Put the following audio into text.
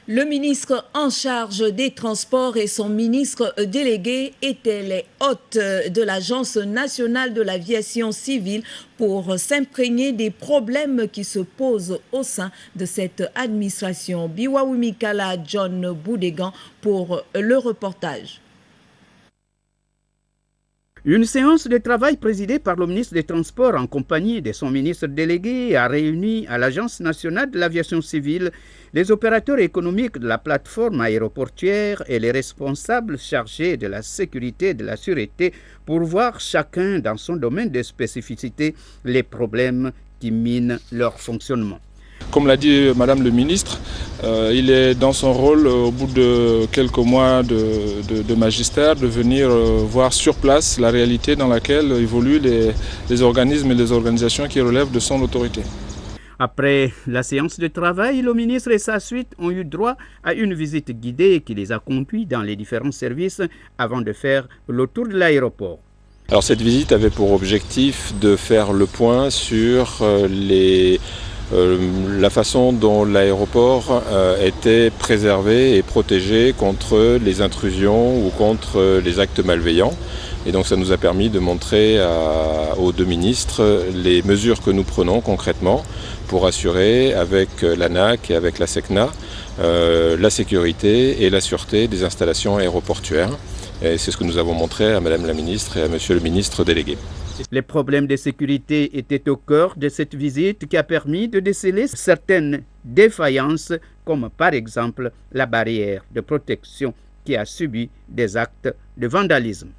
Le ministre en charge des Transports et son ministre délégué étaient les hôtes de l'Agence nationale de l'aviation civile pour s'imprégner des problèmes qui se posent au sein de cette administration. Biwaoumikala John Boudégan pour le reportage. Une séance de travail présidée par le ministre des Transports en compagnie de son ministre délégué a réuni à l'Agence nationale de l'aviation civile les opérateurs économiques de la plateforme aéroportuaire et les responsables chargés de la sécurité et de la sûreté pour voir chacun dans son domaine de spécificité les problèmes qui minent leur fonctionnement. Comme l'a dit Madame le ministre, il est dans son rôle, au bout de quelques mois de magistère, de venir voir sur place la réalité dans laquelle évoluent les organismes et les organisations qui relèvent de son autorité. Après la séance de travail, le ministre et sa suite ont eu droit à une visite guidée qui les a conduits dans les différents services avant de faire le tour de l'aéroport. Alors cette visite avait pour objectif de faire le point sur la façon dont l'aéroport était préservé et protégé contre les intrusions ou contre les actes malveillants. Et donc ça nous a permis de montrer aux deux ministres les mesures que nous prenons concrètement pour assurer avec l'ANAC et avec la SECNA la sécurité et la sûreté des installations aéroportuaires. Et c'est ce que nous avons montré à Madame la ministre et à Monsieur le ministre délégué. Les problèmes de sécurité étaient au cœur de cette visite qui a permis de déceler certaines défaillances, comme par exemple la barrière de protection qui a subi des actes de vandalisme.